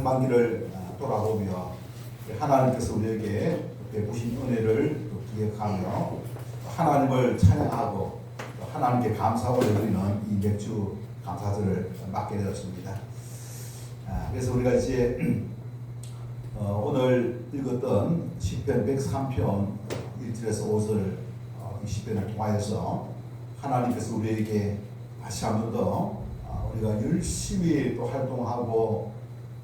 상반기를 돌아보며 하나님께서 우리에게 베푸신 은혜를 기억하며 하나님을 찬양하고 하나님께 감사 올려드리는 이 맥주 감사절을 맡게 되었습니다. 그래서 우리가 이제 오늘 읽었던 시편 103편 1절에서 5절 이 시편을 통하여서 하나님께서 우리에게 다시 한 번 더 우리가 열심히 또 활동하고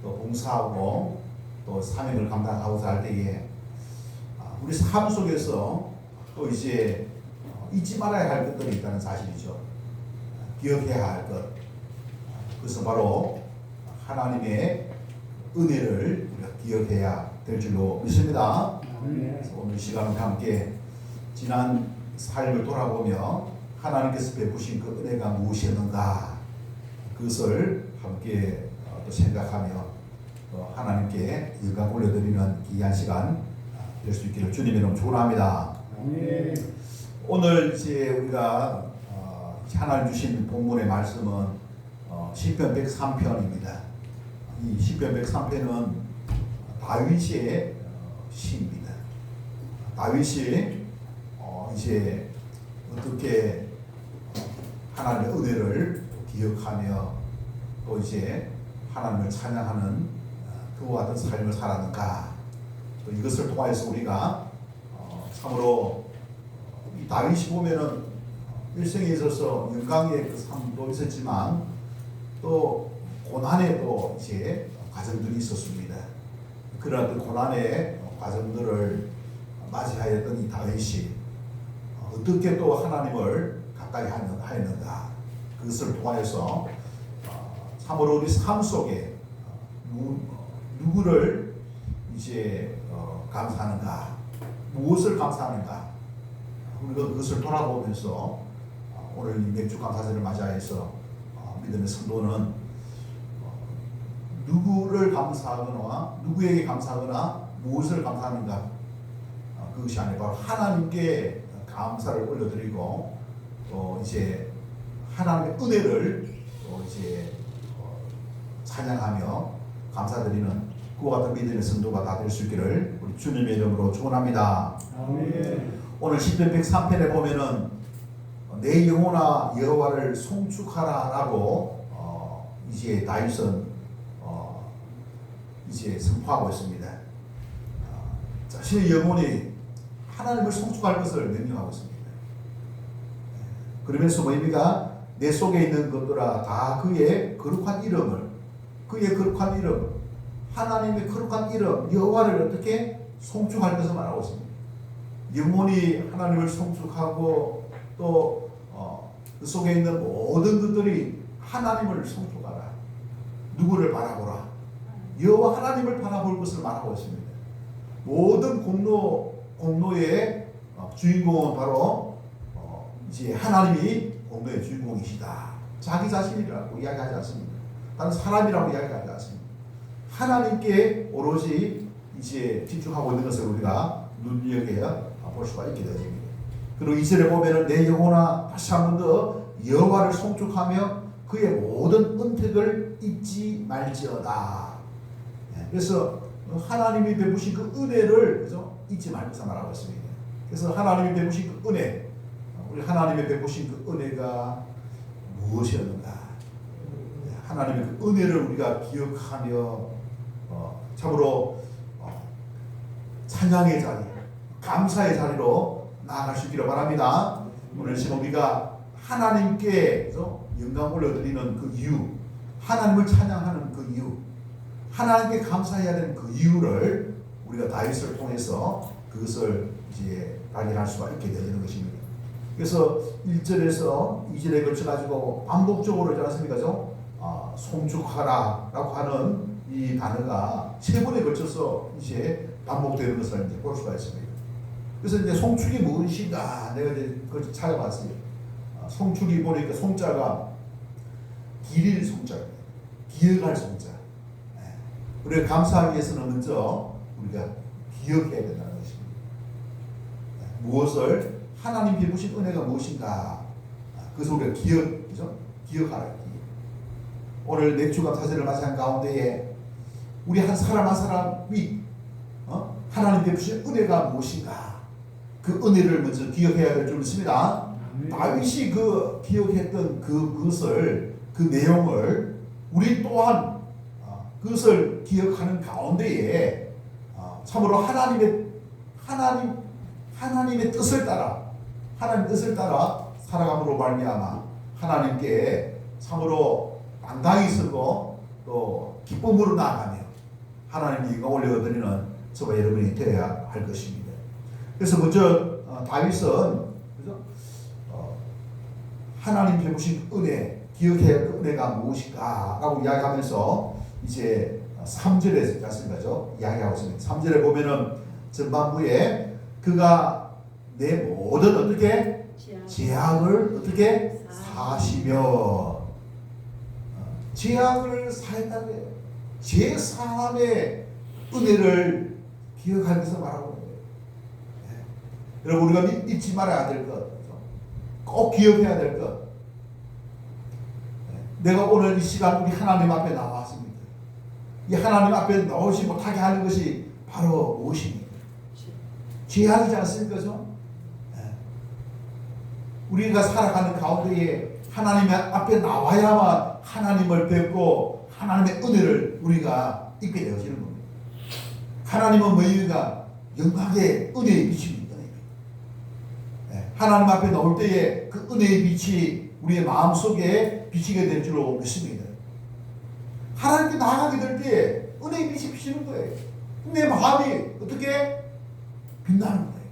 또 봉사하고 또 사명을 감당하고자 할 때에 우리 삶 속에서 또 이제 잊지 말아야 할 것들이 있다는 사실이죠. 기억해야 할 것. 그것은 바로 하나님의 은혜를 우리가 기억해야 될 줄로 믿습니다. 그래서 오늘 이 시간을 함께 지난 삶을 돌아보며 하나님께서 베푸신 그 은혜가 무엇이었는가 그것을 함께 또 생각하며 또 하나님께 영광 올려드리는 귀한 시간 될 수 있기를 주님의 이름으로 축원합니다. 오늘 이제 우리가 하나님 주신 본문의 말씀은 시편 103편입니다. 이 시편 103편은 다윗의 시입니다. 다윗이 이제 어떻게 하나님의 은혜를 기억하며 또 이제 하나님을 찬양하는 그와 같은 삶을 살았는가, 또 이것을 통해서 우리가 참으로 이 다윗이 보면은 일생에 있어서 영광의 그 삶도 있었지만 또 고난의 또 이제 과정들이 있었습니다. 그러한 그 고난의 과정들을 맞이하였던 이 다윗이 어떻게 또 하나님을 가까이 하였는가, 그것을 통하여서 참으로 우리 삶 속에 누구를 이제 감사하는가, 무엇을 감사하는가, 우리가 그것을 돌아보면서 오늘 이 맥주 감사절을 맞이해서 믿음의 성도는 누구를 감사하거나 누구에게 감사하거나 무엇을 감사하는가, 그것이 아니라 바로 하나님께 감사를 올려드리고 또 이제 하나님의 은혜를 또 이제 찬양하며 감사드리는 그와 같은 믿음의 성도가 다 될 수 있기를 우리 주님의 이름으로 축원합니다. 아멘. 오늘 시편 103편에 보면은 내 영혼아 여호와를 송축하라라고 이제 다윗은 이제 선포하고 있습니다. 자신의 영혼이 하나님을 송축할 것을 명령하고 있습니다. 그러면서 뭐입니까? 내 속에 있는 것들아 다 그의 거룩한 이름을, 그의 거룩한 이름, 하나님의 거룩한 이름 여호와를 어떻게 송축할 것을 말하고 있습니다. 영혼이 하나님을 송축하고 또 그 속에 있는 모든 것들이 하나님을 송축하라. 누구를 바라보라. 여호와 하나님을 바라볼 것을 말하고 있습니다. 모든 공로의 주인공은 바로 이제 하나님이 공로의 주인공이시다. 자기 자신이라고 이야기하지 않습니다. 다른 사람이라고 이야기하지 않습니다. 하나님께 오로지 이제 집중하고 있는 것을 우리가 눈여겨야 볼 수가 있게 되어집니다. 그리고 2절에 보면은 내 영혼아 다시 한 번 더 여호와를 송축하며 그의 모든 은택을 잊지 말지어다. 그래서 하나님이 베푸신 그 은혜를 그래서 잊지 말면서 말하고 있습니다. 그래서 하나님이 베푸신 그 은혜, 우리 하나님이 베푸신 그 은혜가 무엇이었는가? 하나님의 그 은혜를 우리가 기억하며 참으로 찬양의 자리, 감사의 자리로 나아갈 수 있기를 바랍니다. 오늘 시간 우리가 하나님께 영광 올려드리는 그 이유, 하나님을 찬양하는 그 이유, 하나님께 감사해야 되는 그 이유를 우리가 다윗을 통해서 그것을 이제 발견할 수가 있게 되는 것입니다. 그래서 1절에서 2절에 걸쳐가지고 반복적으로 있지 않습니까? 송축하라라고 하는 이 단어가 세 번에 걸쳐서 이제 반복되는 것을 이제 볼 수가 있습니다. 그래서 이제 송축이 무엇인가 내가 이제 그걸 찾아봤어요. 송축이 보니까 송자가 기릴 송자입니다. 기억할 송자. 우리가 감사하기 위해서는 먼저 우리가 기억해야 된다는 것입니다. 무엇을 하나님 베푸신 은혜가 무엇인가, 그것을 우리가 기억하라. 오늘 맥주 감사절을 맞이한 가운데에 우리 한 사람 한 사람이 하나님 베푸신 은혜가 무엇인가? 그 은혜를 먼저 기억해야 될 줄 믿습니다. 다윗이 그 기억했던 그것을, 그 내용을 우리 또한 그것을 기억하는 가운데에 참으로 하나님의 뜻을 따라, 하나님의 뜻을 따라 살아감으로 말미암아 하나님께 참으로 당당히 서고 또 기쁨으로 나아가며 하나님이 이거 올려드리는 저와 여러분이 되어야 할 것입니다. 그래서 먼저 다윗은 하나님 베푸신 은혜, 기억해야 할 은혜가 무엇인가 라고 이야기하면서 이제 3절에 갔습니다죠. 이야기하고 있습니다. 3절에 보면은 전반부에 그가 내 모든 어떻게 죄악을 어떻게 사시며, 죄악을 사했다는 거예요. 죄 사함의 은혜를 기억하면서 말하고 있는 거예요. 네. 여러분 우리가 잊지 말아야 될 것, 꼭 기억해야 될 것. 네. 내가 오늘 이 시간 우리 하나님 앞에 나왔습니다. 이 하나님 앞에 나오지 못하게 하는 것이 바로 무엇입니까? 죄악이지 않습니까? 네. 우리가 살아가는 가운데에 하나님 앞에 나와야만 하나님을 뵙고 하나님의 은혜를 우리가 입게 되어지는 겁니다. 하나님은 뭐입니까? 영광의 은혜의 빛입니다. 네. 하나님 앞에 나올 때에 그 은혜의 빛이 우리의 마음속에 비치게 될 줄로 믿습니다. 하나님께 나아가게 될 때에 은혜의 빛이 비치는 거예요. 내 마음이 어떻게 빛나는 거예요.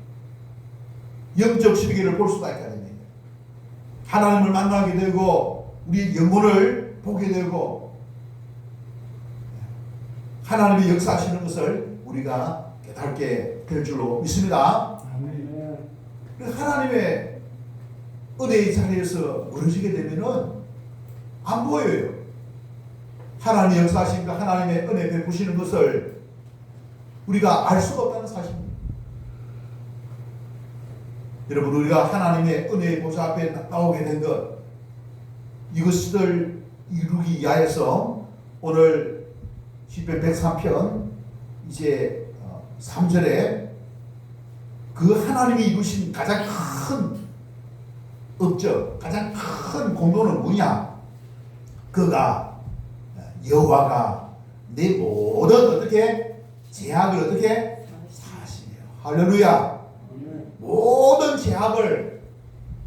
영적 세계를 볼 수가 있게 됩니다. 하나님을 만나게 되고 우리의 영혼을 보게 되고 하나님의 역사하시는 것을 우리가 깨닫게 될 줄로 믿습니다. 하나님의 은혜의 자리에서 무너지게 되면은 안 보여요. 하나님의 역사하심과 하나님의 은혜 베푸시는 것을 우리가 알 수가 없다는 사실입니다. 여러분 우리가 하나님의 은혜의 보좌 앞에 나오게 된 것, 이것을 이루기 위하여서 오늘 시편 103편 이제 3절에 그 하나님이 이루신 가장 큰 업적, 가장 큰 공로는 뭐냐? 그가 여호와가 내 모든 어떻게 죄악을 어떻게 사시며, 할렐루야. 모든 죄악을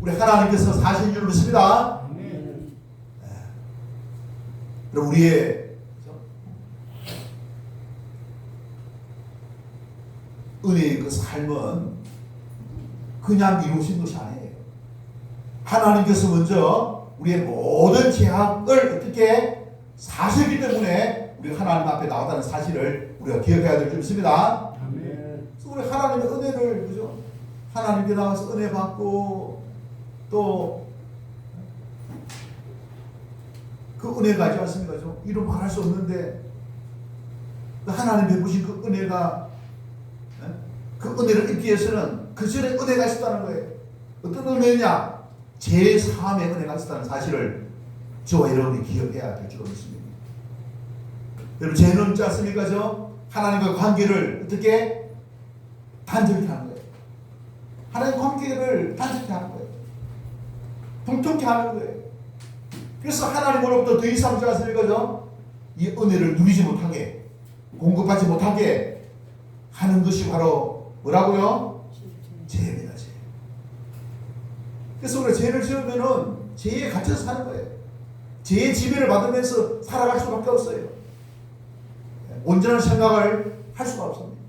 우리 하나님께서 사신 줄 믿습니다. 그럼 우리의 은혜의 그 삶은 그냥 이루신 것이 아니에요. 하나님께서 먼저 우리의 모든 죄악을 어떻게 사셨기 때문에 우리가 하나님 앞에 나왔다는 사실을 우리가 기억해야 될 줄 믿습니다. 그래서 우리 하나님의 은혜를, 그죠? 하나님께 나와서 은혜 받고 또 그 은혜가 있지 않습니까? 이루 말할 수 없는데 하나님 베푸신 그 은혜가, 그 은혜를 입기 위해서는 그 전에 은혜가 있었다는 거예요. 어떤 은혜냐? 제 사함의 은혜가 있었다는 사실을 저와 여러분이 기억해야 될 줄 믿습니다. 여러분 죄는 있지 않습니까? 하나님과 관계를 어떻게 단절케 하는 거예요. 하나님 관계를 단절케 하는 거예요. 불통케 하는 거예요. 그래서 하나님으로부터 더 이상 있지 않습니까? 이 은혜를 누리지 못하게, 공급하지 못하게 하는 것이 바로 뭐라고요? 죄입니다. 죄. 그래서 우리가 죄를 지으면은 죄에 갇혀서 사는 거예요. 죄의 지배를 받으면서 살아갈 수밖에 없어요. 온전한 생각을 할 수가 없습니다.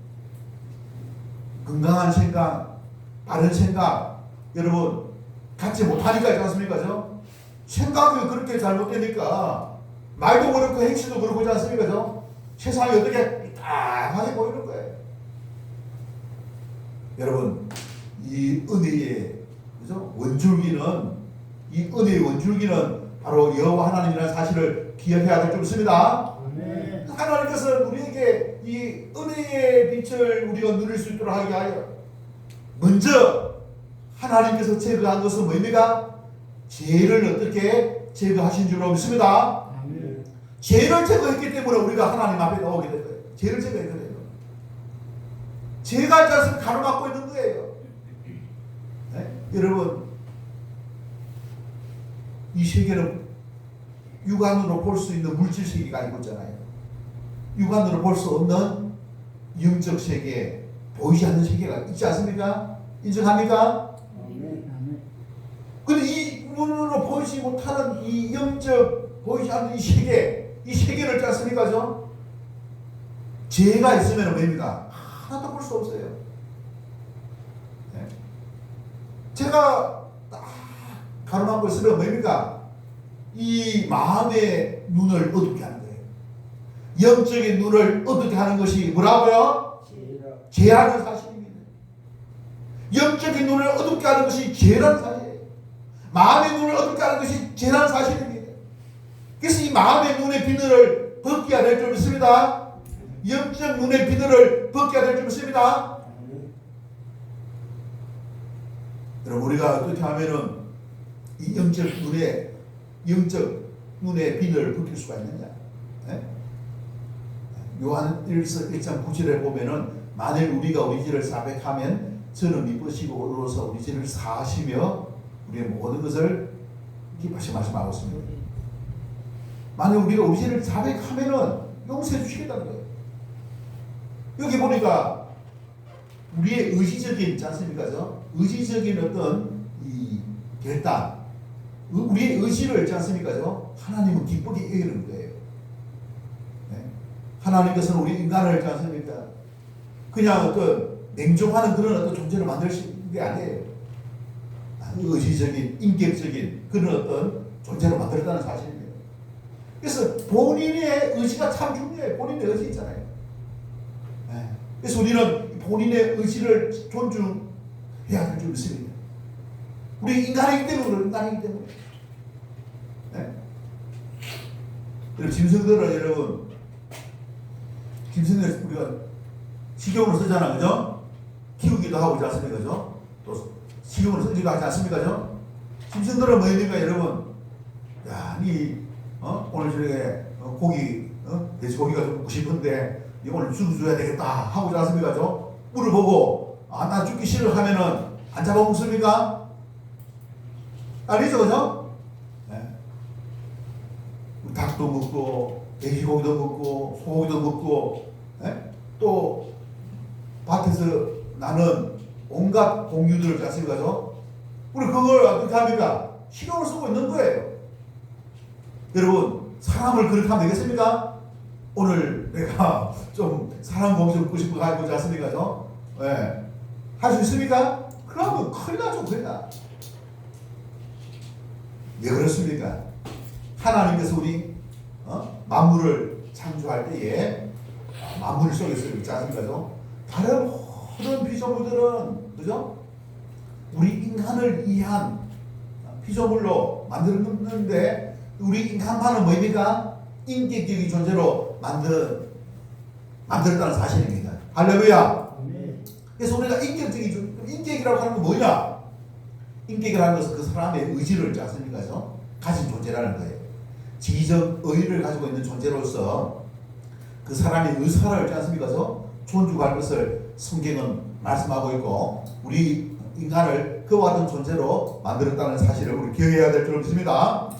건강한 생각, 바른 생각, 여러분 갖지 못하니까 있지 않습니까? 생각이 그렇게 잘못되니까 말도 그렇고 행실도 그렇고 있지 않습니까? 세상이 어떻게 이상하게 보이는 거예요. 여러분 이 은혜의, 그죠? 원줄기는, 이 은혜의 원줄기는 바로 여호와 하나님이라는 사실을 기억해야 될 줄 믿습니다. 하나님께서 우리에게 이 은혜의 빛을 우리가 누릴 수 있도록 하게 하여 먼저 하나님께서 제거한 것은 뭐입니까? 죄를 어떻게 제거하신 줄로 믿습니다. 죄를 제거했기 때문에 우리가 하나님 앞에 나오게 된 거예요. 죄를 제거했거든요. 죄가 자신을 가로막고 있는 거예요. 네? 여러분, 이 세계는 육안으로 볼 수 있는 물질 세계가 아니고 있잖아요. 육안으로 볼 수 없는 영적 세계, 보이지 않는 세계가 있지 않습니까? 인정합니까? 근데 이 눈으로 보이지 못하는 이 영적 보이지 않는 이 세계를 있지 않습니까? 죠? 죄가 있으면 뭡니까? 하나도 볼 수 없어요. 네? 제가 딱 가로막고 있으면 뭡니까? 이 마음의 눈을 어둡게 하는 거예요. 영적인 눈을 어둡게 하는 것이 뭐라고요? 죄라는 사실입니다. 영적인 눈을 어둡게 하는 것이 죄라는 사실이에요. 마음의 눈을 어둡게 하는 것이 죄라는 사실입니다. 그래서 이 마음의 눈의 비늘을 벗겨야 될 줄 믿습니다. 영적 눈의 비늘을 벗겨야 될 줄 믿습니다. 여러분, 우리가 어떻게 하면은 이 영적 눈의 비늘을 벗길 수가 있느냐? 네? 요한 1장 9절에 보면은 만일 우리가 우리 죄를 사백하면 저는 미쁘시고 오로서 우리 죄를 사하시며 우리의 모든 것을 기뻐하시 말씀하고 있습니다. 만일 우리가 우리 죄를 자백하면은 용서해 주시겠다는 거예요. 여기 보니까 우리의 의지적인 있지 않습니까? 의지적인 어떤 이 결단, 우리의 의지를 있지 않습니까? 하나님은 기쁘게 여기는 거예요. 네? 하나님께서는 우리 인간을 있지 않습니까? 그냥 어떤 냉정하는 그런 어떤 존재를 만드신 게 아니에요. 의지적인, 인격적인 그런 어떤 존재로 만들었다는 사실입니다. 그래서 본인의 의지가 참 중요해요. 본인의 의지 있잖아요. 네. 그래서 우리는 본인의 의지를 존중해야 될 줄 믿습니다. 우리 인간이기 때문에 인간이기 때문에. 네. 여러분, 짐승들은 여러분, 짐승들 우리가 식용으로 쓰잖아, 그죠? 키우기도 하고 있지 않습니까, 그죠? 또 식용으로 쓰기도 하지 않습니까, 그죠? 짐승들은 뭐입니까, 여러분? 야, 오늘 저녁에 고기, 돼지고기가 좀 먹고 싶은데 오늘 죽 줘야 되겠다 하고 있지 않습니까, 그죠? 물어보고 나 죽기 싫어 하면은 안 잡아먹습니까? 아니죠, 그죠? 네. 닭도 먹고 돼지고기도 먹고 소고기도 먹고, 네? 또 밭에서 나는 온갖 공유들을 짰습니까? 우리 그걸 어떻게 합니까? 식용을 쓰고 있는 거예요. 여러분, 사람을 그렇게 하면 되겠습니까? 오늘 내가 좀 사람 몸 좀 먹고 싶어 가지고 있지 않습니까? 네. 할 수 있습니까? 그러면 큰일 나죠, 큰일 나. 왜 그렇습니까? 하나님께서 우리 만물을 창조할 때에 만물 속에서 있지 않습니까? 다른 모든 피조물들은, 그죠? 우리 인간을 위한 피조물로 만들었는데 우리 인간만은 뭐입니까? 인격적인 존재로 만들었다는 사실입니다. 할렐루야. 그래서 우리가 인격이라고 하는 건 뭐냐? 인격이라는 것은 그 사람의 의지를 있지 않습니까? 가진 존재라는 거예요. 지적 의의를 가지고 있는 존재로서 그 사람의 의사를 있지 않습니까? 존중할 것을 성경은 말씀하고 있고, 우리 인간을 그와 같은 존재로 만들었다는 사실을 우리 기억해야 될 줄 믿습니다.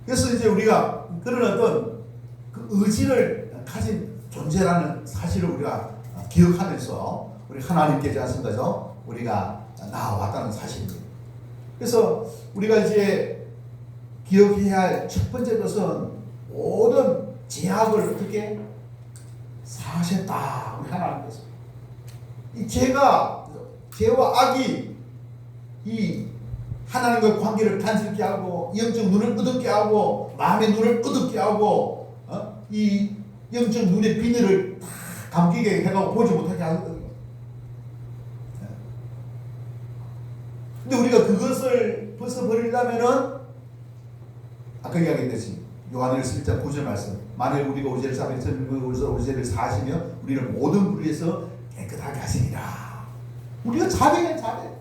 그래서 이제 우리가 그런 어떤 그 의지를 가진 존재라는 사실을 우리가 기억하면서 우리 하나님께 있지 않습니까? 우리가 나아왔다는 사실입니다. 그래서 우리가 이제 기억해야 할 첫 번째 것은 모든 죄악을 어떻게 사하셨다. 우리 하나님께서. 이 죄와 악이 이 하나님과 관계를 단절케 하고 영적 눈을 어둡게 하고 마음의 눈을 어둡게 하고 이 영적 눈의 비늘을 다 감기게 해가고 보지 못하게 하거든요. 근데 우리가 그것을 벗어버리려면은 아까 이야기했듯이 요한일서 1장 9절 말씀, 만일 우리가 우리 죄를 사하면 우리 죄를 사하시며 우리를 모든 불의에서 깨끗하게 하시리라. 우리가 자백이야, 자백.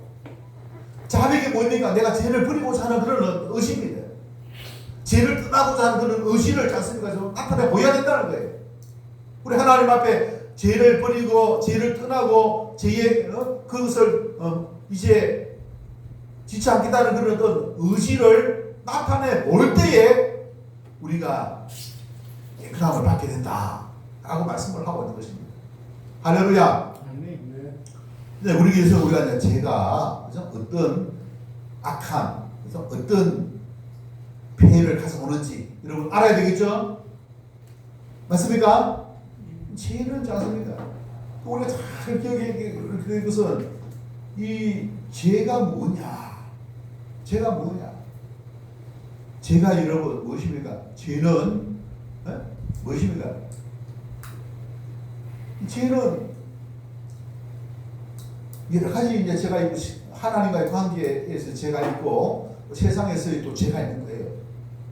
자백이 뭡니까? 내가 죄를 버리고 사는 그런 의식입니다. 죄를 떠나고자 하는 그런 의지를 있지 않습니까? 좀 나타내 보여야 된다는 거예요. 우리 하나님 앞에 죄를 버리고 죄를 떠나고 죄의 그것을 이제 지치 않겠다는 그런 어떤 의지를 나타내 볼 때에 우리가 깨끗함을 받게 된다라고 말씀을 하고 있는 것입니다. 할렐루야. 네, 우리 교회에서 우리가 이제 죄가 어떤 악한 어떤 폐해를 가져오는지 여러분 알아야 되겠죠? 맞습니까? 죄는 자습니다. 우리가 잘 기억해야 될 것은 이 죄가 뭐냐? 죄가 뭐냐? 죄가 여러분 무엇입니까? 죄는 무엇입니까? 죄는 여러 가지 이제 제가 하나님과의 관계에서 죄가 있고 세상에서 또 죄가 있는 거예요.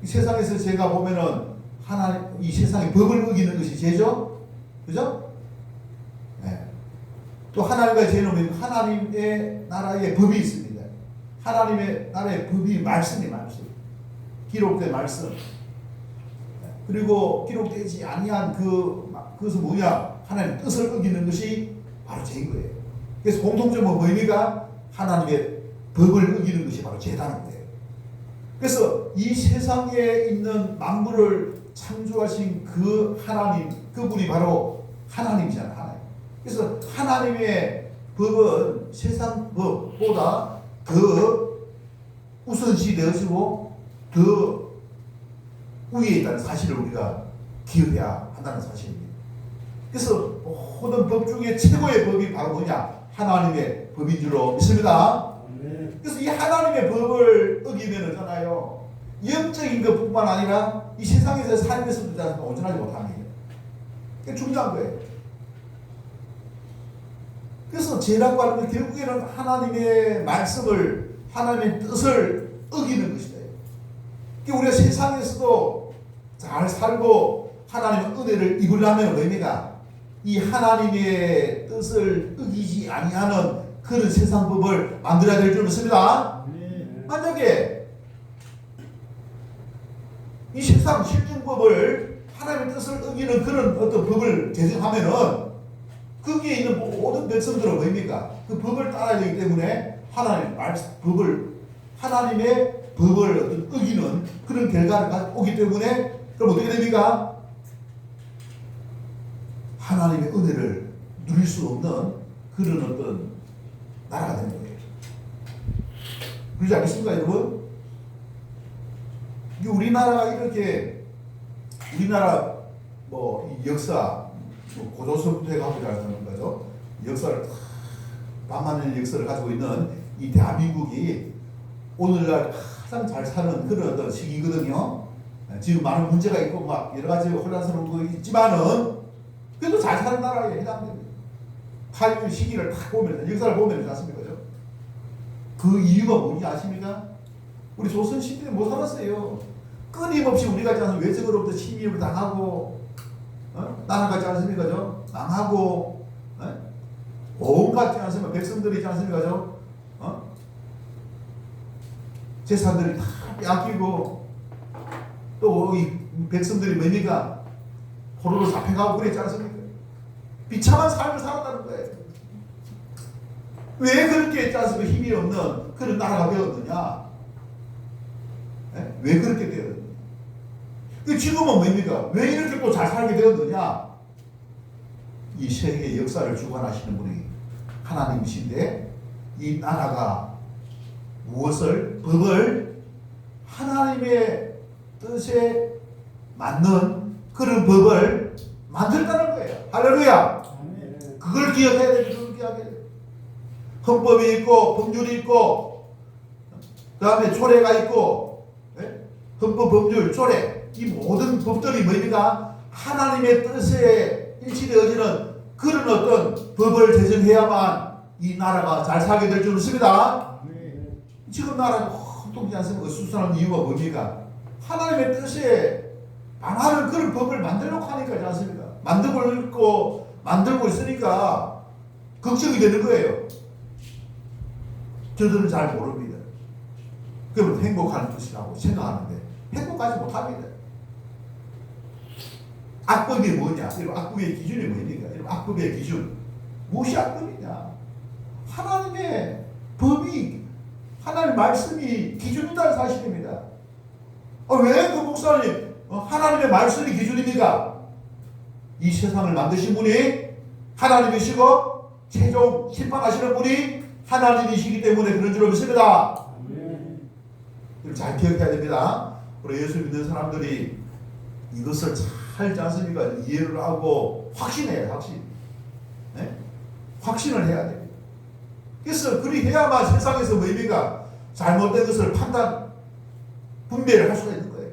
이 세상에서 죄가 보면은 하나님 이 세상의 법을 어기는 것이 죄죠, 그죠? 네. 또 하나님과의 죄는 하나님의 나라의 법이 있습니다. 하나님의 나라의 법이 말씀. 기록된 말씀. 그리고 기록되지 아니한 그것은 뭐냐? 하나님의 뜻을 어기는 것이 바로 죄인 거예요. 그래서 공통점은 뭐입니까? 하나님의 법을 어기는 것이 바로 죄다는 거예요. 그래서 이 세상에 있는 만물을 창조하신 그 하나님, 그분이 바로 하나님이잖아요. 하나님. 그래서 하나님의 법은 세상 법보다 더 우선시 되어지고 더 위에 있다는 사실을 우리가 기억해야 한다는 사실입니다. 그래서 모든 법 중에 최고의 법이 바로 뭐냐? 하나님의 법인 줄로 믿습니다. 그래서 이 하나님의 법을 어기면 있잖아요. 영적인 것뿐만 아니라 이 세상에서 삶에서도 온전하지 못합니다. 그게 중요한 거예요. 그래서 죄라고 하는 건 결국에는 하나님의 말씀을, 하나님의 뜻을 어기는 것이다. 우리가 세상에서도 잘 살고 하나님의 은혜를 입으려면 뭐입니까? 이 하나님의 뜻을 어기지 아니하는 그런 세상 법을 만들어야 될 줄 믿습니다. 만약에 이 세상 실증법을 하나님의 뜻을 어기는 그런 어떤 법을 제정하면은 거기에 있는 모든 백성들은 뭐입니까? 그 법을 따라야 되기 때문에 하나님의 법을 어떤 어기는 그런 결과가 오기 때문에 그럼 어떻게 됩니까? 하나님의 은혜를 누릴 수 없는 그런 어떤 나라가 되는 거예요. 그러지 않겠습니까, 여러분? 우리나라가 이렇게 우리나라 이 역사 고조선부터 해가지고 하는 거죠. 역사를 만만한 역사를 가지고 있는 이 대한민국이 오늘날 가장 잘 사는 그런 어떤 시기거든요. 지금 많은 문제가 있고 막 여러 가지 혼란스러운 거 있지만은 그래도 잘 사는 나라에 해당됩니다. 8.16 시기를 딱 보면 역사를 보면 되지 않습니까? 그 이유가 뭔지 아십니까? 우리 조선 시대에 못 살았어요. 끊임없이 우리가 있잖아요. 외적으로부터 침입을 당하고 나라 같지 않습니까? 망하고 온갖 있지 않습니까? 백성들이 있지 않습니까? 재산들이 다 뺏기고 또 이 백성들이 뭡니까? 포로로 잡혀가고 그랬지 않습니까? 비참한 삶을 살았다는 거예요. 왜 그렇게 있지 않습니까? 힘이 없는 그런 나라가 되었느냐? 왜 그렇게 되었느냐? 지금은 뭡니까? 왜 이렇게 또 잘 살게 되었느냐? 이 세계의 역사를 주관하시는 분이 하나님이신데 이 나라가 무엇을? 법을 하나님의 뜻에 맞는 그런 법을 만들었다는 거예요. 할렐루야! 그걸 기억해야 됩니다. 그걸 기억해야 돼요. 헌법이 있고 법률이 있고 그 다음에 조례가 있고 헌법, 법률, 조례 이 모든 법들이 뭡니까? 하나님의 뜻에 일치되어지는 그런 어떤 법을 제정해야만 이 나라가 잘 살게 될 줄 믿습니다. 지금 나라가 통치 않습니까? 수순한 이유가 뭡니까? 하나님의 뜻에 반하는 그런 법을 만들려고 하니까지 않습니까? 만들고 있으니까 걱정이 되는 거예요. 저들은 잘 모릅니다. 그러면 행복하는 뜻이라고 생각하는데 행복하지 못합니다. 악법이 뭐냐? 여러분, 악법의 기준이 뭡니까? 여러분, 악법의 기준. 무엇이 악법이냐? 하나님의 법이, 하나님의 말씀이 기준이라는 사실입니다. 왜 그 목사님, 하나님의 말씀이 기준입니까? 이 세상을 만드신 분이 하나님이시고 최종 심판하시는 분이 하나님이시기 때문에 그런 줄 믿습니다. 잘 기억해야 됩니다. 우리 예수 믿는 사람들이 이것을 잘 않습니까? 이해를 하고 확신해요. 확신. 네? 확신을 해야 됩니다. 그래서 그리 해야만 세상에서 뭡니까? 잘못된 것을 판단, 분별을 할 수가 있는 거예요.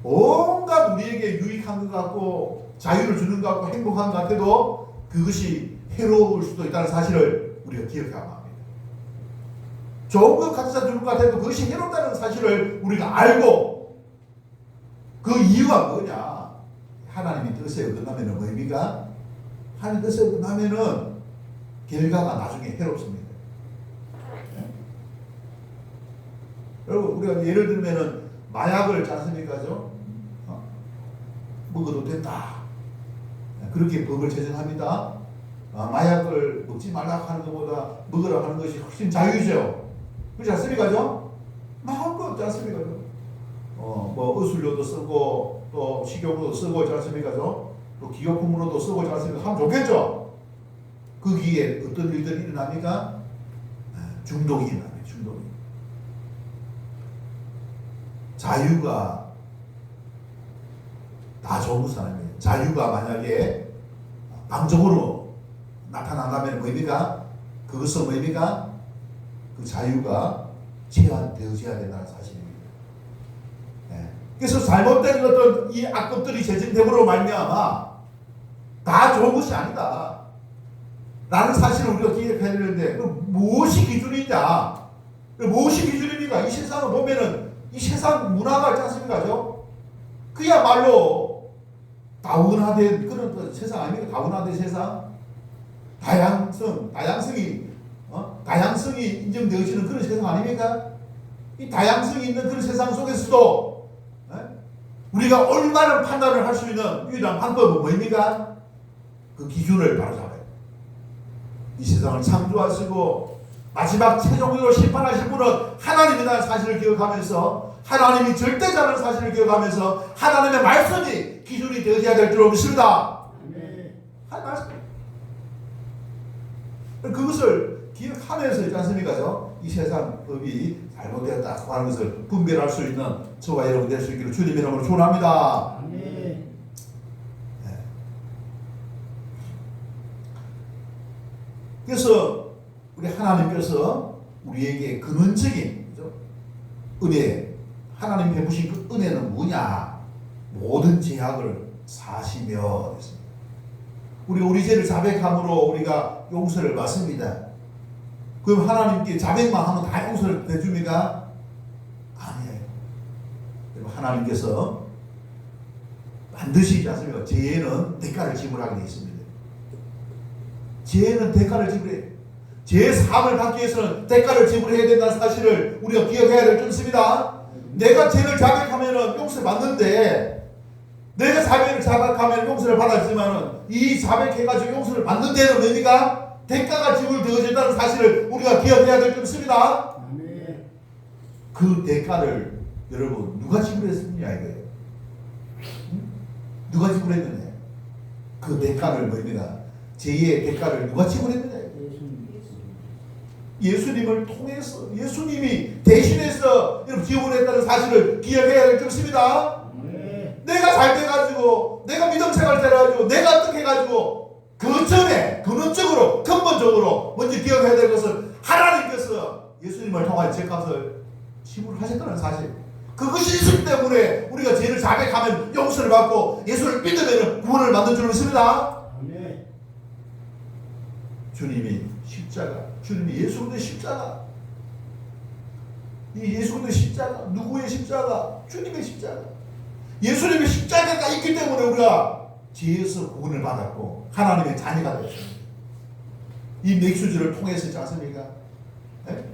온갖 우리에게 유익한 것 같고 자유를 주는 것 같고 행복한 것 같아도 그것이 해로울 수도 있다는 사실을 우리가 기억해야 합니다. 좋은 것 갖다 주는 것 같아도 그것이 해롭다는 사실을 우리가 알고 그 이유가 뭐냐? 하나님이 뜻에 끝나면은 뭡니까? 하나님 뜻에 끝나면은 결과가 나중에 해롭습니다. 네? 여러분, 우리가 예를 들면은 마약을 짰습니까? 먹어도 된다. 그렇게 법을 제정합니다. 마약을 먹지 말라고 하는 것보다 먹으라고 하는 것이 훨씬 자유죠. 그렇지 않습니까? 마음껏 지 않습니까? 뭐 의술료도 쓰고 또 식용료도 쓰고 그렇지 않습니까? 또 기업품으로도 쓰고 그렇지 않습니까? 하면 좋겠죠. 거기에 어떤 일들이 일어납니까? 중독이 일어납니다. 중독이. 자유가 다 좋은 것은 아닙니다. 자유가 만약에 방적으로 나타난다면 뭡니까? 그것은 뭡니까? 그 자유가 제한되어져야 된다는 사실입니다. 네. 그래서 잘못된 어떤 이 악법들이 제정됨으로 말미암아 다 좋은 것이 아니다 라는 사실을 우리가 기억해야 되는데 무엇이 기준이냐? 무엇이 기준입니까? 이 세상을 보면은 이 세상 문화가 있지 않습니까? 그야말로 다문화된 그런 세상 아닙니까? 다문화된 세상, 다양성이 인정되어지는 그런 세상 아닙니까? 이 다양성이 있는 그런 세상 속에서도 우리가 올바른 판단을 할 수 있는 유일한 방법은 뭐입니까? 그 기준을 바로잡아야 돼요. 이 세상을 창조하시고 마지막 최종적으로 심판하실 분은 하나님이라는 사실을 기억하면서 하나님이 절대자라는 사실을 기억하면서 하나님의 말씀이 기준이 되어야 될 줄 믿습니다. 한 말씀. 그것을 기억하면서 있지 않습니까? 이 세상 법이 잘못되었다 하는 것을 분별할 수 있는 저와 여러분 될 수 있기를 주님 이름으로 축원합니다. 네. 그래서 우리 하나님께서 우리에게 근원적인 은혜, 하나님 베푸신 그 은혜는 뭐냐? 모든 죄악을 사시며 됐습니다. 우리 죄를 자백함으로 우리가 용서를 받습니다. 그럼 하나님께 자백만 하면 다 용서를 해줍니까? 아니에요. 하나님께서 반드시 있지 않습니까? 죄에는 대가를 지불하게 되어 있습니다. 죄에는 대가를 지불해요. 죄의 사함을 받기 위해서는 대가를 지불해야 된다는 사실을 우리가 기억해야 될 점입니다. 내가 죄를 자백하면 용서를 받는데 내가 자백을 자백하면 용서를 받았지만 이 자백해가지고 용서를 받는 데는 뭡니까? 대가가 지불되어진다는 사실을 우리가 기억해야 될 점입니다. 그 대가를 여러분 누가 지불했느냐 이거예요. 누가 지불했느냐? 그 대가를 뭡니까? 죄의 대가를 누가 지불했느냐? 예수님을 통해서 예수님이 대신해서 지불했다는 사실을 기억해야 될 점입니다. 내가 잘 돼가지고 내가 믿음 생활 돼가지고 내가 어떻게 해가지고 그 전에 근원적으로 근본적으로 먼저 기억해야 될 것은 하나님께서 예수님을 통하여 죄값을 지불하셨다는 사실. 그것이 있기 때문에 우리가 죄를 자백하면 용서를 받고 예수를 믿으면 구원을 받는 줄 믿습니다. 주님이 십자가, 주님이 예수 그리스도의 십자가, 이 예수 그리스도의 십자가, 누구의 십자가? 주님의 십자가. 예수님의 십자가가 있기 때문에 우리가 죄에서 구원을 받았고 하나님의 자녀가 되었습니다. 이 맥수주를 통해서 있지 않습니까? 네?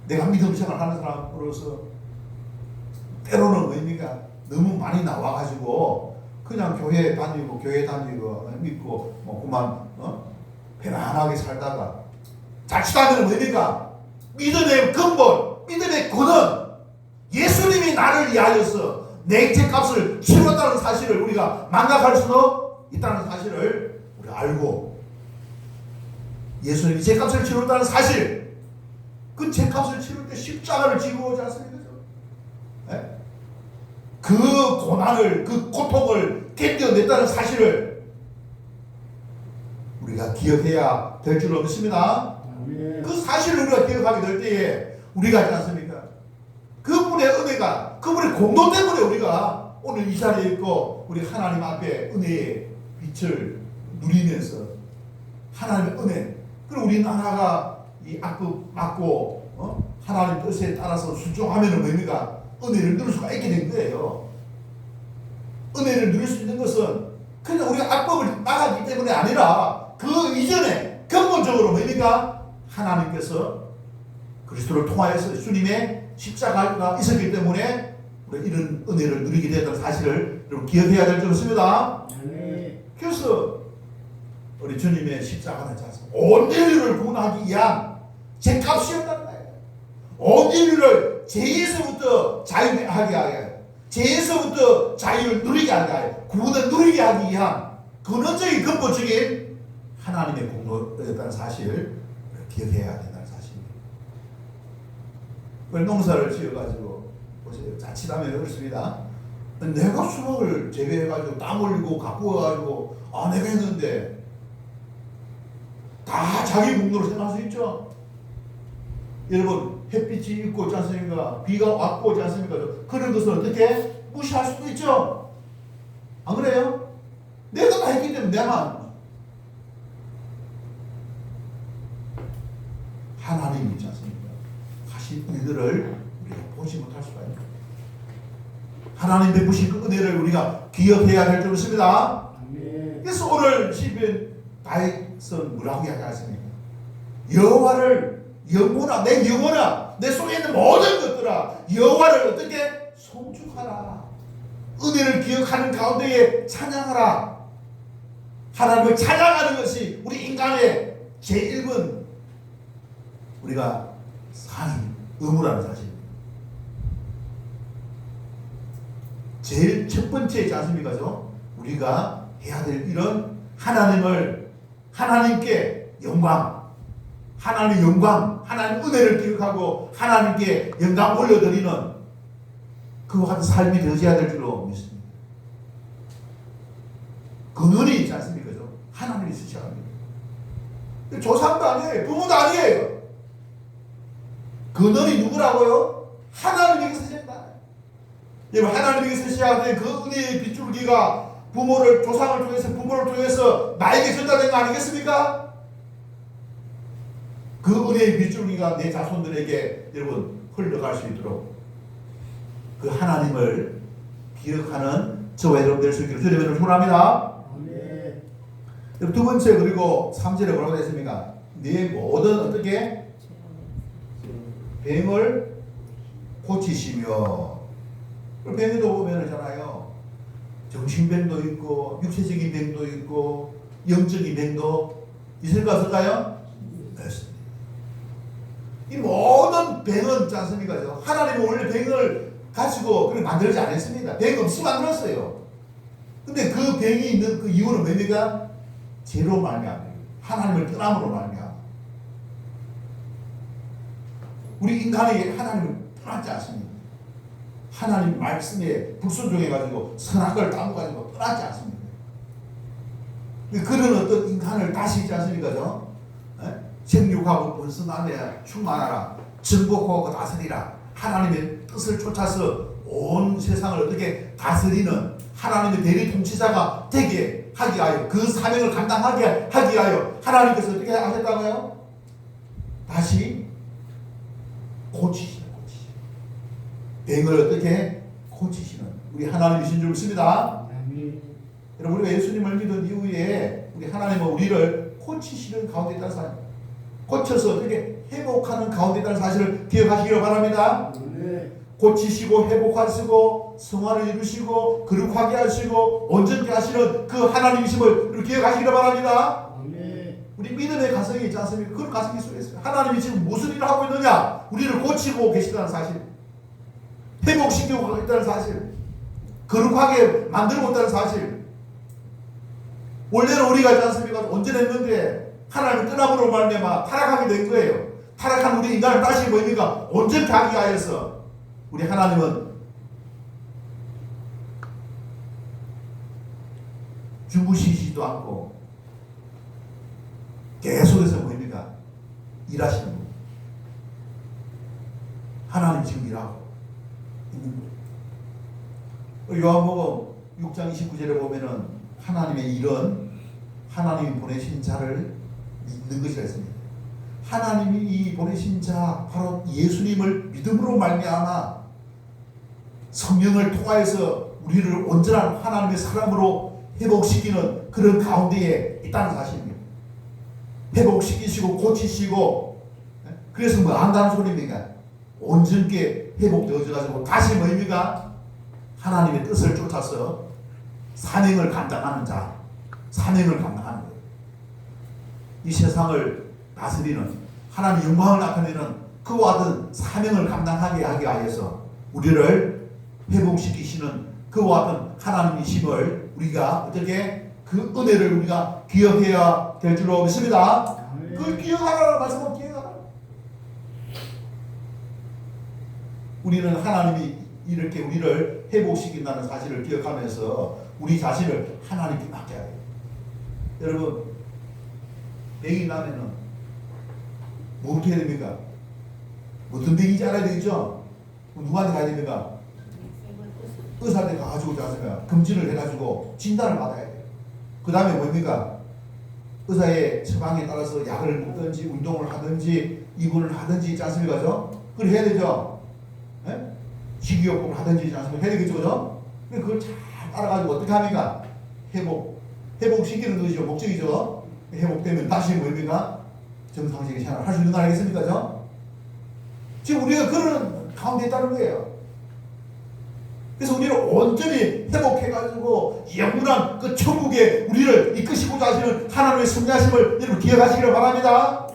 내가 믿음 생활하는 사람으로서 때로는 뭡니까? 너무 많이 나와가지고 그냥 교회 다니고 믿고 뭐 그만 편안하게 살다가 자칫하면 뭡니까? 믿음의 근본, 믿음의 근원, 예수님이 나를 위하여서 내 죄값을 치렀다는 사실을 우리가 망각할 수도 있다는 사실을 우리가 알고, 예수님이 죄값을 치렀다는 사실, 그 죄값을 치를 때 십자가를 지고 오지 않습니까? 네? 그 고난을, 그 고통을 견뎌냈다는 사실을 우리가 기억해야 될 줄로 믿습니다. 그 사실을 우리가 기억하게 될 때에 우리가 있지 않습니까? 그분의 은혜가, 그분의 공로 때문에 우리가 오늘 이 자리에 있고 우리 하나님 앞에 은혜의 빛을 누리면서 하나님의 은혜, 그리고 우리 나라가 이 악법 맞고 하나님 뜻에 따라서 순종하면은 뭡니까? 은혜를 누릴 수가 있게 된 거예요. 은혜를 누릴 수 있는 것은 그냥 우리가 악법을 나가기 때문에 아니라 그 이전에 근본적으로 뭡니까? 하나님께서 그리스도를 통하여서 주님의 십자가가 있었기 때문에 우리가 이런 은혜를 누리게 되었다는 사실을 여러분 기억해야 될 줄 믿습니다. 그래서 우리 주님의 십자가는 온 인류를 구원하기 위한 죄값이었다는 거예요. 온 인류를 죄에서부터 자유하게 하여, 죄에서부터 자유를 누리게 하게 하여, 구원을 누리게 하기 위한 근원적인 근본적인 하나님의 공로였다는 사실을 기억해야 된다는 사실입니다. 농사를 지어가지고 보세요. 자칫하면 그렇습니다. 내가 수목을 재배해가지고 땀 흘리고 가꾸어가지고 내가 했는데 다 자기 공로로 생각할 수 있죠. 여러분 햇빛이 있고 있지 않습니까? 비가 왔고 있지 않습니까? 그런 것을 어떻게 무시할 수도 있죠. 안 그래요? 내가 다 했기 때문에 내만. 하나님이 있지 않습니까? 하신 일들을 우리가 보지 못할 수가 있는 거예요. 하나님 베푸신 그 은혜를 우리가 기억해야 될 줄 믿습니다. 그래서 오늘 시편 다윗은 뭐라고 이야기하십니까? 여호와를 영혼아, 내 영혼아, 내 속에 있는 모든 것들아, 여호와를 어떻게 송축하라. 은혜를 기억하는 가운데에 찬양하라. 하나님을 찬양하는 것이 우리 인간의 제1번 우리가 사는 의무라는 사실입니다. 제일 첫 번째이지 않습니까? 우리가 해야 될 일은 하나님께 영광, 하나님의 영광, 하나님의 은혜를 기억하고 하나님께 영광 올려드리는 그와 같은 삶이 되어져야 될 줄로 믿습니다. 근원이 있지 않습니까? 하나님이 있으셔야 합니다. 조상도 아니에요. 부모도 아니에요. 근원이 누구라고요? 하나님에게 쓰신다. 여러분, 하나님에게 쓰셔야 될 그 은혜의 빗줄기가 조상을 통해서, 부모를 통해서 나에게 전달된 거 아니겠습니까? 그 은혜의 빗줄기가 내 자손들에게 여러분 흘러갈 수 있도록 그 하나님을 기억하는 저와 여러분 될 수 있기를 주님의 이름으로 축원합니다. 여러분, 두 번째, 그리고 3절에 뭐라고 했습니까? 네 모든 어떻게 병을 고치시며, 병에도 보면 있잖아요. 정신병도 있고 육체적인 병도 있고 영적인 병도 있을까 없을까요? 네. 이 모든 병은 있지 않습니까? 하나님은 원래 병을 가지고 그렇게 만들지 않았습니다. 병 없이 만들었어요. 근데 그 병이 있는 그 이유는 뭡니까? 죄로 말미암아, 하나님을 떠남으로 말미암아. 우리 인간이 하나님을 떠나지 않습니다. 하나님 말씀에 불순종해가지고 선악을 따먹어가지고 떠나지 않습니다. 그런 어떤 인간을 다시 있지 않습니까? 생육하고 번성하며 충만하라, 정복하고 다스리라. 하나님의 뜻을 쫓아서 온 세상을 어떻게 다스리는 하나님의 대리 통치자가 되게 하기 하여, 그 사명을 감당하게 하기 하여 하나님께서 어떻게 하셨다고요? 다시 고치시는, 병을 어떻게 고치시는 우리 하나님이신 줄 믿습니다. 여러분, 우리가 예수님을 믿은 이후에 우리 하나님은 우리를 고치시는 가운데 있다는 사실, 고쳐서 어떻게 회복하는 가운데 있다는 사실을 기억하시기를 바랍니다. 고치시고 회복하시고 성화를 이루시고 거룩하게 하시고 온전케 하시는 그 하나님이심을 기억하시기를 바랍니다. 우리 믿음의 가성이 있지 않습니까? 그런 가성이 속에 있어요. 하나님이 지금 무슨 일을 하고 있느냐? 우리를 고치고 계시다는 사실, 회복시키고 있다는 사실, 거룩하게 만들고 있다는 사실. 원래는 우리가 있지 않습니까? 온전했는데 하나님의 떠남으로 말미암아 타락하게 된 거예요. 타락한 우리 인간을 다시 뭡니까? 온전케 하기 위하여서 우리 하나님은 주무시지도 않고 계속해서 뭡니까? 일하시는 분. 하나님 지금 일하고 있는 거예요. 요한복음 6장 29절에 보면은 하나님의 일은 하나님이 보내신 자를 믿는 것이라 했습니다. 하나님이 이 보내신 자 바로 예수님을 믿음으로 말미암아 성령을 통하여서 우리를 온전한 하나님의 사람으로 회복시키는 그런 가운데에 있다는 사실입니다. 회복시키시고 고치시고, 그래서 뭐 안다는 소리입니까? 온전하게 회복되어져가지고 다시 뭐입니까? 하나님의 뜻을 쫓아서 사명을 감당하는 자, 사명을 감당하는 거예요. 이 세상을 다스리는, 하나님의 영광을 나타내는 그와 같은 사명을 감당하게 하기 위해서 우리를 회복시키시는 그와 같은 하나님이심을 우리가 어떻게 그 은혜를 우리가 기억해야 될 줄로 믿습니다. 그걸 기억하라는 말씀은 기억하라. 우리는 하나님이 이렇게 우리를 회복시킨다는 사실을 기억하면서 우리 자신을 하나님께 맡겨야 돼요. 여러분, 병이 나면은 뭐부터 해야 됩니까? 어떤 병인지 알아야 되겠죠? 누구한테 가야 됩니까? 의사한테 가가지고 검진을 해가지고 진단을 받아야 돼요. 그 다음에 뭡니까? 의사의 처방에 따라서 약을 먹든지 운동을 하든지 이분을 하든지 있지 않습니까? 그걸 해야 되죠? 네? 식이요법을 하든지 있지 않습니까? 해야 되겠죠? 그죠? 그걸 잘 따라가지고 어떻게 합니까? 회복시키는 것이죠. 목적이죠. 회복되면 다시 뭡니까? 정상적인 생활을 할 수 있는 거 아니겠습니까? 그죠? 지금 우리가 그런 가운데 있다는 거예요. 그래서 우리를 온전히 회복해가지고 영원한 그 천국에 우리를 이끄시고자 하시는 하나님의 섭리하심을 여러분 기억하시기를 바랍니다.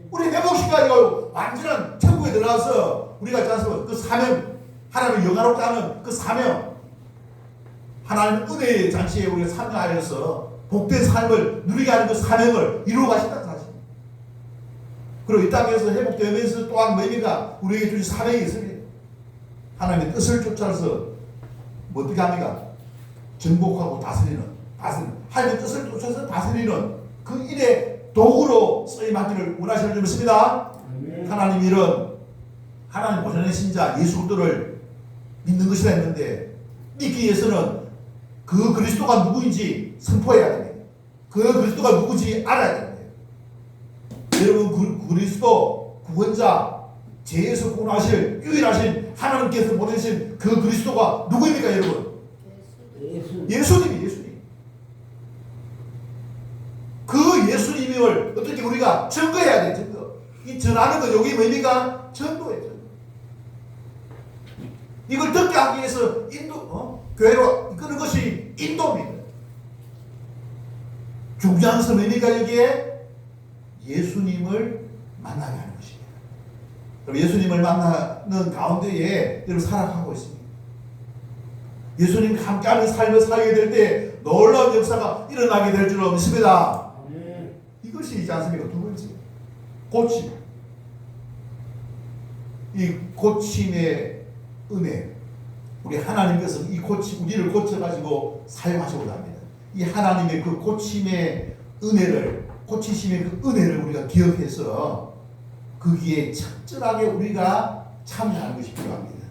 우리 회복시켜가지고 완전한 천국에 들어가서 우리가 짜서 그 사명, 하나님을 영화롭게 하는 그 사명, 하나님 은혜의 잔치에 우리가 참여하여서 복된 삶을 누리게 하는 그 사명을 이루어 가신다는 사실. 그리고 이 땅에서 회복되면서 또한 뭐입니까? 우리에게 주신 사명이 있습니다. 하나님의 뜻을 쫓아서 뭐 어떻게 합니까? 정복하고 다스리는 하나님의 뜻을 쫓아서 다스리는 그 일의 도구로 쓰임받기를 원하시는 줄 믿습니다. 하나님 일은 하나님 보내신 자 예수 그리스도를 믿는 것이라 했는데 믿기 위해서는 그 그리스도가 누구인지 선포해야 됩니다. 그 그리스도가 누구인지 알아야 됩니다. 여러분, 그리스도 구원자, 죄에서 구원하실 유일하신 하나님께서 보내신 그 그리스도가 누구입니까, 여러분? 예수님이. 그 예수님을 어떻게 우리가 증거해야 돼, 증거. 이 전하는 거 여기 뭡니까? 전도예요, 전도. 이걸 듣게 하기 위해서 교회로 이끄는 것이 인도입니다. 중요한 것은 뭡니까, 여기에? 예수님을 만나게 하는 것입니다. 그럼 예수님을 만나는 가운데에 여러분 살아가고 있습니다. 예수님과 함께하는 삶을 살게 될 때 놀라운 역사가 일어나게 될 줄로 믿습니다. 이것이 있지 않습니까? 두 번째, 고침. 이 고침의 은혜. 우리 하나님께서 이 고침, 우리를 고쳐가지고 사용하시고자 합니다. 이 하나님의 그 고침의 은혜를, 고치심의 그 은혜를 우리가 기억해서 거기에 철저하게 우리가 참여하는 것이 필요합니다.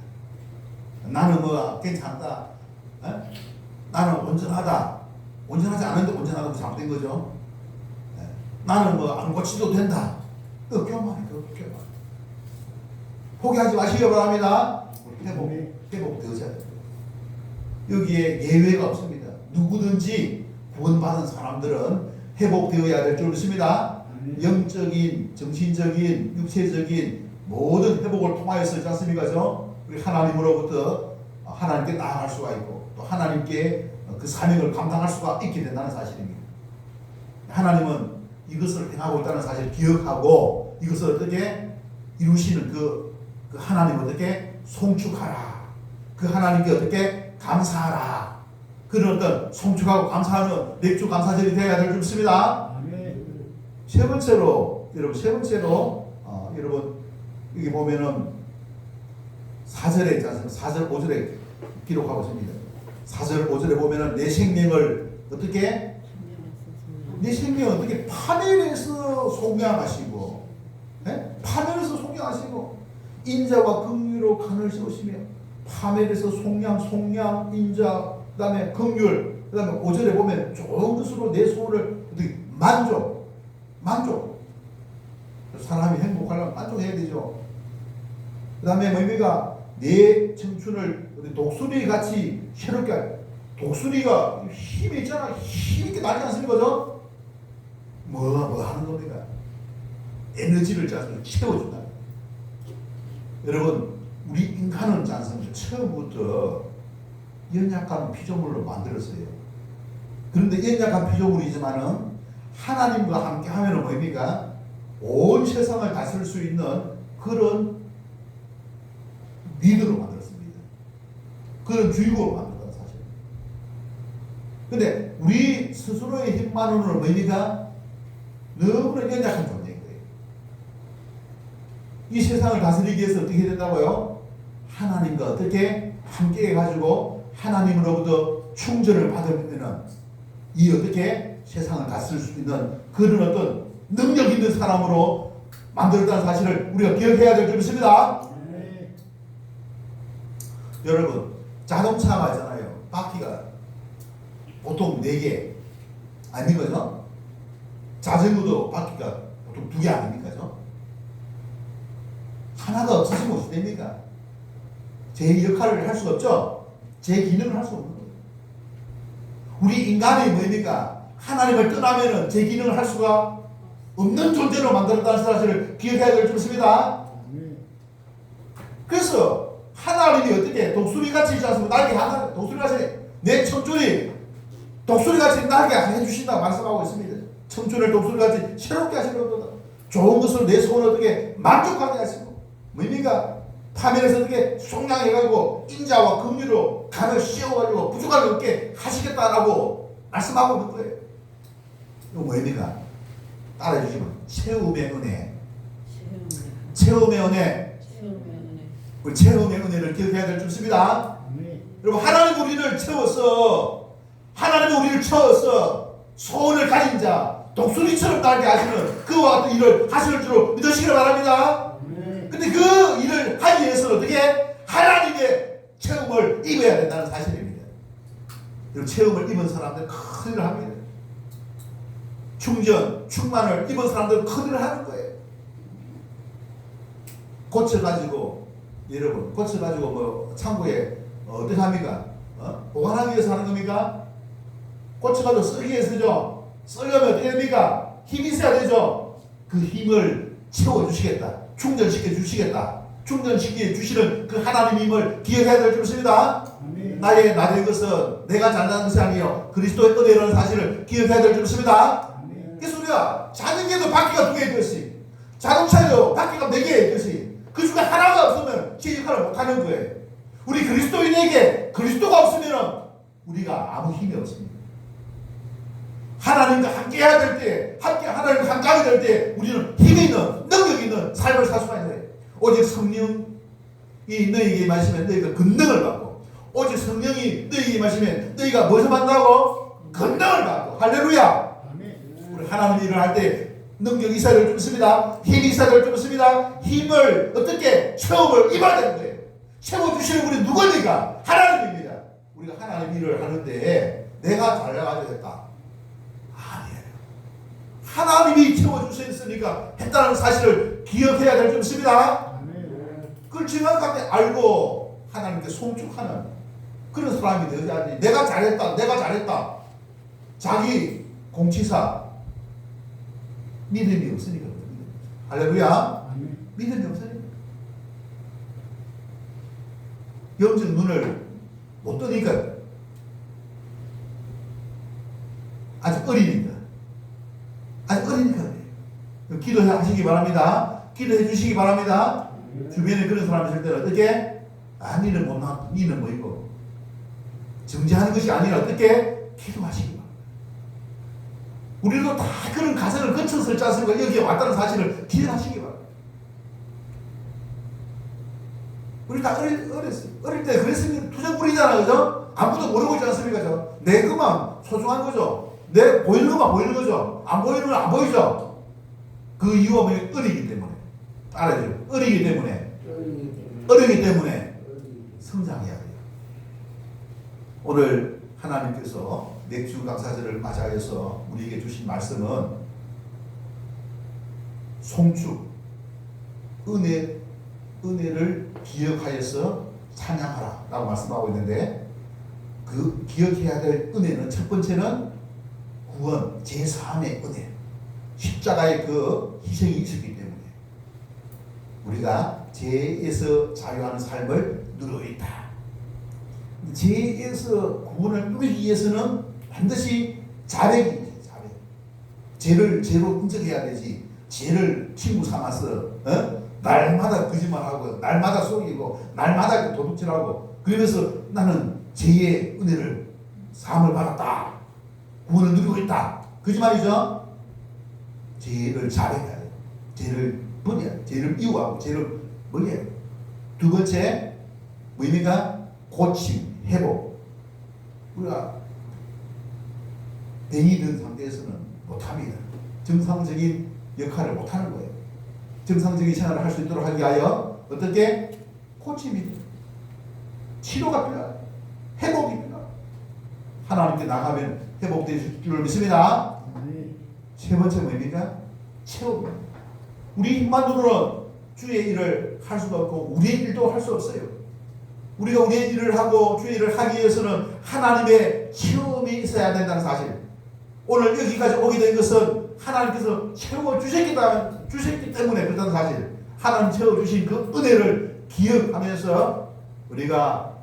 나는 뭐 괜찮다, 나는 온전하다, 온전하지 않은데 온전하다고 잘못된 거죠. 나는 뭐 안 고치도 된다, 교만해. 포기하지 마시기 바랍니다. 회복되어져야 됩니다. 여기에 예외가 없습니다. 누구든지 구원받은 사람들은 회복되어야 될 줄 믿습니다. 영적인, 정신적인, 육체적인 모든 회복을 통하여서 있지 않습니까? 우리 하나님으로부터 하나님께 나아갈 수가 있고 또 하나님께 그 사명을 감당할 수가 있게 된다는 사실입니다. 하나님은 이것을 행하고 있다는 사실을 기억하고 이것을 어떻게 이루시는 그 하나님을 어떻게 송축하라. 그 하나님께 어떻게 감사하라. 그런 어떤 송축하고 감사하는 맥주 감사절이 되어야 될 줄 믿습니다. 세 번째로 여러분 여기 보면은 4절에 있지 않습니까? 4절 5절에 기록하고 있습니다. 4절 5절에 보면은 내 생명을 어떻게 파멸해서 속량하시고, 파멸해서 속량하시고 인자와 긍휼로 간을 세우시며 파멸해서 속량 인자 그다음에 긍휼 그다음에 5절에 보면 좋은 것으로 내 소원을 어떻게 만족 사람이 행복하려면 만족해야 되죠. 그 다음에 뭡니까? 내 청춘을 독수리 같이 새롭게 독수리가 힘이 있잖아. 힘있게 날지 않습니까? 그죠? 뭐 하는 겁니까? 에너지를 채워준다. 여러분, 우리 인간은 않습니까? 처음부터 연약한 피조물로 만들었어요. 그런데 연약한 피조물이지만은 하나님과 함께 하면은 뭡니까? 온 세상을 다스릴 수 있는 그런 리더로 만들었습니다. 그런 주인공으로 만들었다는 사실. 근데 우리 스스로의 힘만으로는 뭡니까? 너무나 연약한 존재인 거예요. 이 세상을 다스리기 위해서 어떻게 된다고요? 하나님과 어떻게 함께 해가지고 하나님으로부터 충전을 받으면 이 어떻게 세상을 다스릴 수 있는 그런 어떤 능력 있는 사람으로 만들었다는 사실을 우리가 기억해야 될 줄 믿습니다. 여러분, 자동차가 있잖아요. 바퀴가 보통 4개 아닙니까? 자전거도 바퀴가 보통 2개 아닙니까? 하나가 없으시면 어떻게 됩니까? 제 역할을 할 수가 없죠? 제 기능을 할 수 없는 거예요. 우리 인간이 뭡니까? 하나님을 떠나면은 제 기능을 할 수가 없는 존재로 만들었다는 사실을 기억해야 될 줄 믿습니다. 그래서 하나님이 어떻게 독수리같이 있지 않습니까? 날개 하나, 독수리같이 내 청춘이 독수리같이 날개 해주신다고 말씀하고 있습니다. 청춘을 독수리같이 새롭게 하시는 것, 좋은 것을 내 소원을 어떻게 만족하게 하시고, 뭡니까? 파멸해서 어떻게 속량해가지고 인자와 긍휼로 간을 씌워가지고 부족함이 없게 하시겠다라고 말씀하고 있는 거예요. 이거 뭡니까? 따라해 주시면 체험의 은혜. 체험의 은혜. 우리 체험의 은혜를 기억해야 될 줄 믿습니다. 여러분, 하나님 우리를 채워서 소원을 가진 자, 독수리처럼 날게 하시는 그와 같은 일을 하실 줄 믿으시길 바랍니다. 근데 그 일을 하기 위해서는 어떻게? 하나님의 체험을 입어야 된다는 사실입니다. 여러분, 체험을 입은 사람들 큰 일을 합니다. 충만을 입은 사람들은 큰 일을 하는 거예요. 고쳐가지고 뭐 창고에 어떻게 합니까? 보관하기 위해서 하는 겁니까? 고쳐가지고 쓰기 위해서죠. 쓰려면 어떻게 됩니까? 힘이 있어야 되죠. 그 힘을 채워주시겠다. 충전시켜 주시겠다. 충전시켜 주시는 그 하나님의 힘을 기억해야 될 줄 믿습니다. 나의 것은 내가 잘나는 것이 아니요 그리스도의 은혜라는 사실을 기억해야 될 줄 믿습니다. 그래서 우리가 자전거에도 바퀴가 2개 있듯이 자동차에도 바퀴가 4개 있듯이 그 중에 하나가 없으면 제 역할을 못하는 거예요. 우리 그리스도인에게 그리스도가 없으면 우리가 아무 힘이 없습니다. 하나님과 함께 해야 될 때, 하나님과 함께 하게 될 때 우리는 힘이 있는, 능력 있는 삶을 살 수가 있어요. 오직 성령이 너희에게 임하시면 너희가 권능을 받고, 오직 성령이 너희에게 임하시면 너희가 무엇을 받는다고? 권능을 받고. 할렐루야. 우리 하나님 일을 할 때 능력이 있어야 될 줄 믿습니다. 힘이 있어야 될 줄 믿습니다. 힘을 어떻게 체험을 입어야 되는 거예요. 채워주시는 분이 누굽니까? 하나님입니다. 우리가 하나님 일을 하는데 내가 잘나가야 됐다. 아니에요. 하나님이 채워주셨으니까 했다는 사실을 기억해야 될 줄 믿습니다. 그걸 정확하게 알고 하나님께 송축하는 그런 사람이 되어야지. 내가 잘했다. 자기 공치사 믿음이 없으니까. 할렐루야. 믿음이 없으니까. 영적 눈을 못 뜨니까 아직 어리니까 그래요. 기도하시기 바랍니다. 기도해 주시기 바랍니다. 주변에 그런 사람 있을 때는 어떻게? 니는 못나, 니는 뭐이고 정죄하는 것이 아니라 어떻게? 기도하시기 바랍니다. 우리도 다 그런 가정을 거쳐서 짰으니까 여기에 왔다는 사실을 기억하시기 바랍니다. 우리 다 어렸어요. 어릴 때 그랬으면 투정부리잖아, 그죠? 아무도 모르고 있지 않습니까, 내 것만 소중한 거죠. 내 보이는 것만 보이는 거죠. 안 보이는 건 안 보이죠. 그 이유가 뭐냐? 어리기 때문에. 알아요? 어리기 때문에 성장해야 돼요. 오늘 하나님께서 맥주 감사절을 맞이하여서 우리에게 주신 말씀은 송축, 은혜를 기억하여서 찬양하라 라고 말씀하고 있는데, 그 기억해야 될 은혜는 첫 번째는 구원, 제3의 은혜, 십자가의 그 희생이 있었기 때문에 우리가 죄에서 자유하는 삶을 누리고 있다. 죄에서 구원을 누리기 위해서는 반드시 자백이지. 죄를 죄로 인정해야 되지. 죄를 친구 삼아서 날마다 거짓말하고 날마다 속이고 날마다 도둑질하고 그러면서 나는 죄의 은혜를 사함을 받았다, 구원을 누리고 있다, 거짓말이죠. 죄를 자백해야 돼요. 죄를 버려야 돼요. 죄를 미워하고 죄를 멀리해야 돼요. 두 번째 뭐입니까? 고침, 회복. 우리가 병이 든 상태에서는 못합니다. 정상적인 역할을 못하는 거예요. 정상적인 생활을 할 수 있도록 하기 위하여 어떻게? 고침이 치료가 필요해요. 회복이 필요해요. 하나님께 나가면 회복될 줄을 믿습니다. 세 번째 뭐입니까? 체험입니다. 우리 힘만으로는 주의 일을 할 수가 없고 우리의 일도 할 수 없어요. 우리가 우리의 일을 하고 주의 일을 하기 위해서는 하나님의 체험이 있어야 된다는 사실. 오늘 여기까지 오게 된 것은 하나님께서 채워주셨기 때문에 그렇다는 사실. 하나님 채워주신 그 은혜를 기억하면서 우리가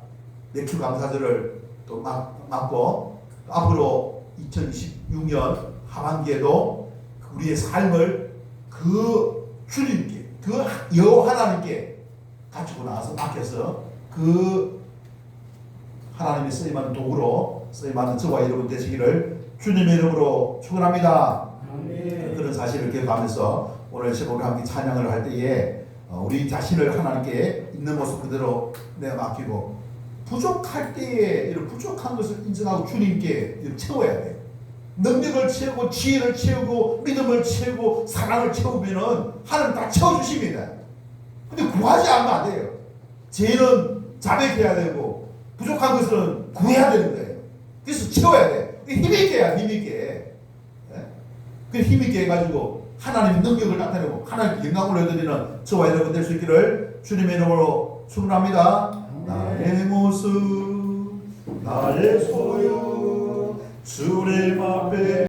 맥주 감사절을 또 맞고 앞으로 2026년 하반기에도 우리의 삶을 그 주님께, 그 여호와 하나님께 갖추고 나와서 맡겨서 그 하나님의 쓰임하는 도구로 쓰임하는 저와 여러분 되시기를 주님의 이름으로 축원합니다. 그런 사실을 기억하면서 오늘 새벽에 함께 찬양을 할 때에 우리 자신을 하나님께 있는 모습 그대로 내가 맡기고 부족할 때에 이런 부족한 것을 인정하고 주님께 채워야 돼요. 능력을 채우고 지혜를 채우고 믿음을 채우고 사랑을 채우면은 하나님 다 채워주십니다. 근데 구하지 않으면 안 돼요. 죄는 자백해야 되고 부족한 것은 구해야 되는 거예요. 그래서 채워야 돼. 힘있게 해야 힘있게. 그 힘있게 해가지고 하나님의 능력을 나타내고 하나님께 영광을 올려드리는 저와 여러분 될 수 있기를 주님의 이름으로 축원합니다. 나의 모습 나의 소유 주님 앞에